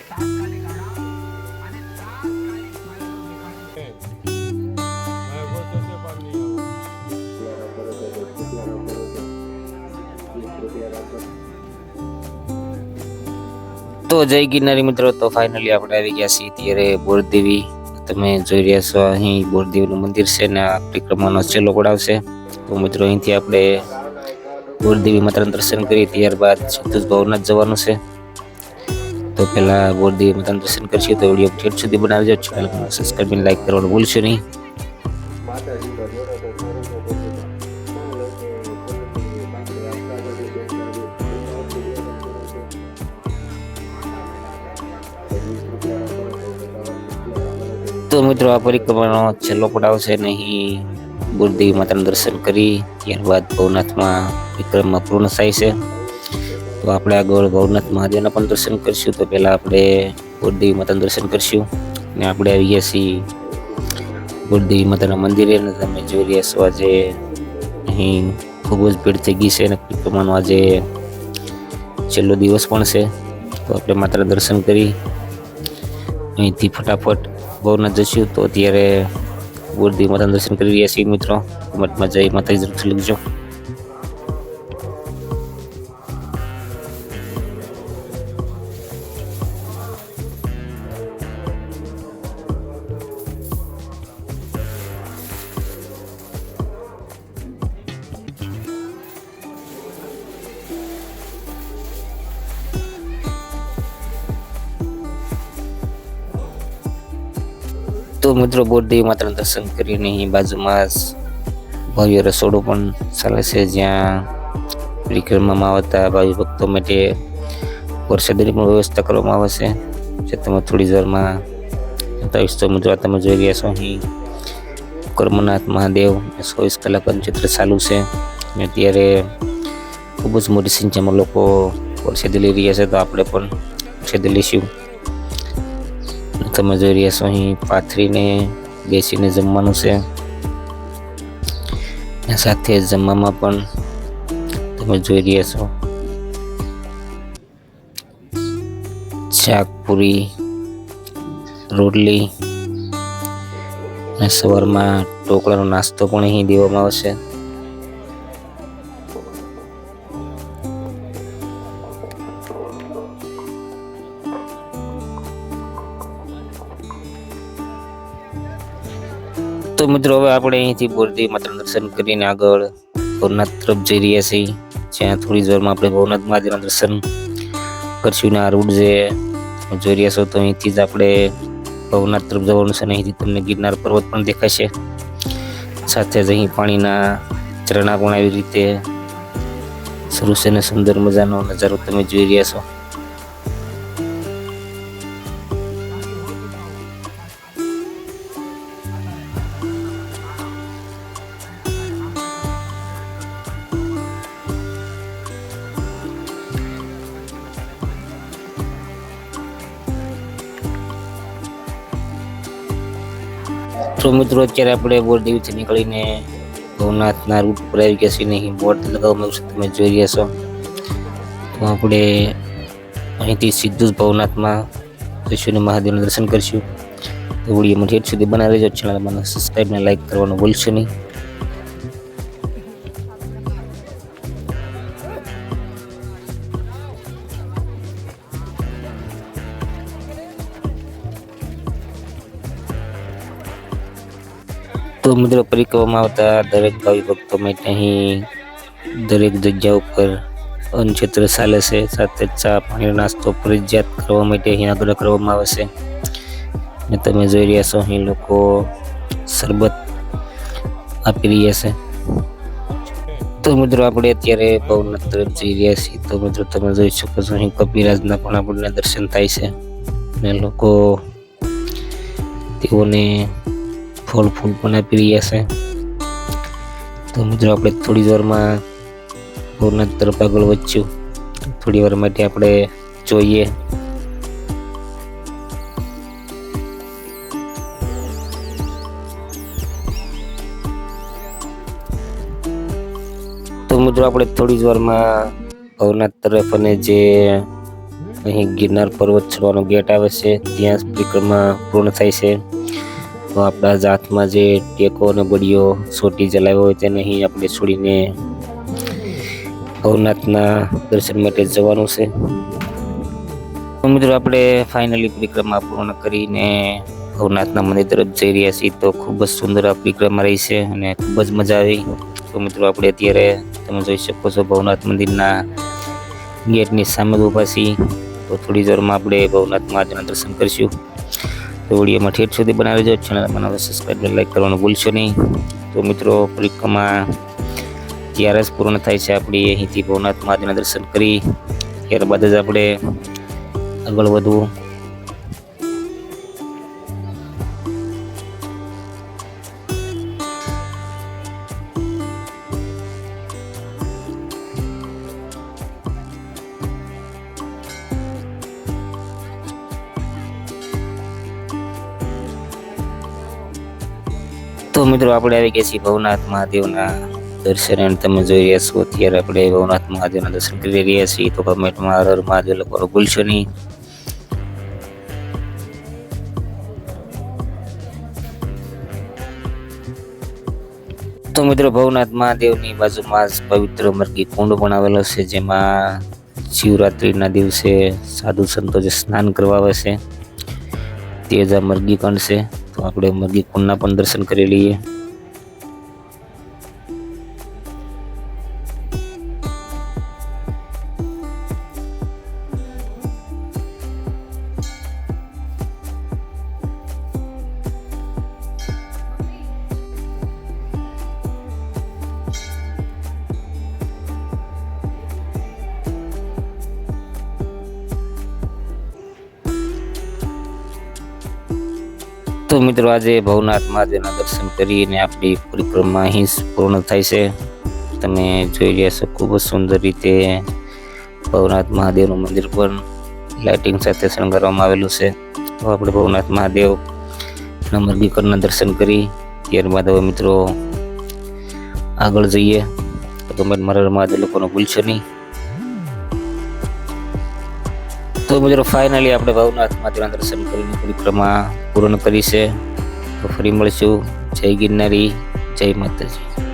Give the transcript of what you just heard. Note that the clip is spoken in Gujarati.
તો જય ગિરનારી મિત્રો, તો ફાઇનલી આપણે આવી ગયા છીએ ત્યારે બોરદેવી. તમે જોઈ રહ્યા છો અહીં બોરદેવીનું મંદિર છે ને આ પરિક્રમાનો છેલ્લો પડાવ છે. તો મિત્રો અહીંથી આપણે બોરદેવી માતાના દર્શન કરી ત્યારબાદ સીધું જ ભવનાથ જવાનું છે. તો પહેલા બોરદેવી માતાના દર્શન કરશું. તો વિડીયો ઠેઠ સુધી બનાવજો, ચેનલને સબસ્ક્રાઇબ અને લાઈક કરવાનું ભૂલશો નહીં. તો મિત્રો આ પરિક્રમાનો છેલ્લો પડાવ છે ને અહીં બોરદેવી માતાના દર્શન કરી ત્યારબાદ ભવનાથમાં પરિક્રમા પૂર્ણ થાય છે. તો આપણે આગળ ભવનાથ મહાદેવના પણ દર્શન કરીશું. તો પહેલા આપણે બોરદેવી માતાના દર્શન કરીશું ને આપણે આવી ગયા છીએ બોરદેવી માતાના મંદિરે. અને તમે જોઈ રહ્યા છો આજે અહીં ખૂબ જ ભીડ થઈ ગઈ છે અને પરિક્રમાનો આજે છેલ્લો દિવસ પણ છે. તો આપણે માતાના દર્શન કરી અહીંથી ફટાફટ ભવનાથ જશું. તો અત્યારે બોરદેવી માતાના દર્શન કરી રહ્યા છીએ મિત્રો. કમેન્ટમાં જય માતાજી જરૂરથી લખજો. તો મિત્રો બોરદેવી માતાના દર્શન કરીને અહીં બાજુમાં ભવ્ય રસોડું પણ ચાલે છે, જ્યાં પરિક્રમામાં આવતા ભાવિ ભક્તો માટે પ્રસાદની પણ વ્યવસ્થા કરવામાં આવે છે, જે તમે થોડી વારમાં બતાવીશ. તો મિત્રો તમે જોઈ રહ્યા છો અહીં કર્મનાથ મહાદેવ 24 કલાકનું ચિત્ર ચાલુ છે અને અત્યારે ખૂબ જ મોટી સંખ્યામાં લોકો પ્રસાદી લઈ રહ્યા છે. તો આપણે પણ પ્રસાદી લઈશું. તમે જોઈ રહ્યા છો અહીં પાથરીને બેસીને જમવાનું છે. સાથે જમવામાં પણ તમે જોઈ રહ્યા છો શાક, પૂરી, રોટલી અને સવારમાં ઢોકળાનો નાસ્તો પણ અહીં દેવામાં આવશે. તો મિત્રો હવે આપણે અહીંથી બોરદેવી માતાના દર્શન કરીને આગળ ભવનાથ તરફ જઈ રહ્યા છીએ, જ્યાં થોડી જ વારમાં આપણે ભવનાથ મહાદેવના દર્શન કરશું. ને આ રૂટ જે જોઈ રહ્યા છો તો અહીંથી જ આપણે ભવનાથ તરફ જવાનું છે. અને અહીંથી તમને ગિરનાર પર્વત પણ દેખાશે. સાથે જ અહીં પાણીના ઝરણા પણ આવી રીતે શરૂ છે ને સુંદર મજાનો નજારો તમે જોઈ રહ્યા છો. તો મિત્રો અત્યારે આપણે બોરદેવીથી નીકળીને ભવનાથના રૂટ પર આવી ગયા છીએ. અહીં બોર્ડ લગાવવામાં આવ્યું છે, તમે જોઈ રહ્યા છો. તો આપણે અહીંથી સીધું જ ભવનાથમાં જઈશું અને મહાદેવના દર્શન કરીશું. તો વિડીયોમાં ઠેઠ સુધી બનાવી લેજો, ચેનલમાં સબસ્ક્રાઈબ અને લાઈક કરવાનું ભૂલશો નહીં. તો મિત્રો પરિક્રમામાં આવતા દરેક ભાવિ ભક્તો માટે અહીં દરેક જગ્યા ઉપર અન્નક્ષેત્ર ચાલે છે. સાથે ચા, પાણીનો નાસ્તો ફરજિયાત કરવા માટે અહીં આગ્રહ કરવામાં આવે છે. અને તમે જોઈ રહ્યા છો અહીં લોકો શરબત આપી રહ્યા છે. તો મિત્રો આપણે અત્યારે ભવનાથ તરફ જઈ રહ્યા છીએ. તો મિત્રો તમે જોઈ શકો છો અહીં કપિરાજના પણ આપણને દર્શન થાય છે અને લોકો તેઓને ફૂલ પણ આપી રહ્યા છે. તો મિત્રો આપણે થોડી જ વારમાં ભવનાથ તરફ આગળ વધશું. થોડી વાર માટે આપણે જોઈએ. તો મિત્રો આપણે થોડી જ વારમાં ભવનાથ તરફ અને જે અહીં ગિરનાર પર્વત ચડવાનો ગેટ આવે છે, ત્યાં પરિક્રમા પૂર્ણ થાય છે. તો આપણા હાથમાં જે ટેકો અને બળીઓ સોટી જલાવ્યો હોય તેને અહીં આપણે છોડીને ભવનાથના દર્શન માટે જવાનું છે. તો મિત્રો આપણે ફાઇનલી પરિક્રમા પૂર્ણ કરીને ભવનાથના મંદિર તરફ જઈ રહ્યા છીએ. તો ખૂબ જ સુંદર આ પરિક્રમા રહી છે અને ખૂબ જ મજા આવી. તો મિત્રો આપણે અત્યારે તમે જોઈ શકો છો ભવનાથ મંદિરના ગેટની સામે ઊભા છીએ. તો થોડી વારમાં આપણે ભવનાથ મહાદેવના દર્શન કરીશું. તો વિડીયોમાં ઠેઠ સુધી બનાવી દેજો. ચેનલ બનાવો, સબસ્ક્રાઈબ અને લાઈક કરવાનું ભૂલશો નહીં. તો મિત્રો પરિક્રમા ત્યારે જ પૂર્ણ થાય છે આપણી. અહીંથી ભવનાથ મહાદેવના દર્શન કરી ત્યારબાદ જ આપણે આગળ વધવું. તો મિત્રો આપણે આવી ગયા છીએ ભવનાથ મહાદેવના દર્શન, અને તમે જોઈ રહ્યા છો અત્યારે આપણે ભવનાથ મહાદેવના દર્શન કરી રહ્યા છીએ. તો કમેન્ટમાં હર હર મહાદેવ લખવાનું ભૂલશો નહીં. તો મિત્રો ભવનાથ મહાદેવની બાજુમાં જ પવિત્ર મરઘી કુંડ પણ આવેલો છે, જેમાં શિવરાત્રિના દિવસે સાધુ સંતો જે સ્નાન કરવા આવે છે તે જ આ મરઘી કુંડ છે. તો આપણે મરઘી કુંડના પણ દર્શન કરી લઈએ. તો મિત્રો આજે ભવનાથ મહાદેવના દર્શન કરીને આપણી પરિક્રમા અહીં પૂર્ણ થાય છે. તમે જોઈ રહ્યા છો ખૂબ જ સુંદર રીતે ભવનાથ મહાદેવનું મંદિર પણ લાઇટિંગ સાથે શણગારવામાં આવેલું છે. તો આપણે ભવનાથ મહાદેવના મરઘીકરના દર્શન કરી ત્યારબાદ હવે મિત્રો આગળ જઈએ. તો કમેન્ટ મારા મહાદેવ લોકોને ભૂલશો નહીં. તો મિત્રો ફાઇનલી આપણે ભવનાથ મહાદેવના દર્શન કરીને પરિક્રમા પૂર્ણ કરી છે. તો ફરી મળીશું. જય ગિરનારી, જય માતાજી.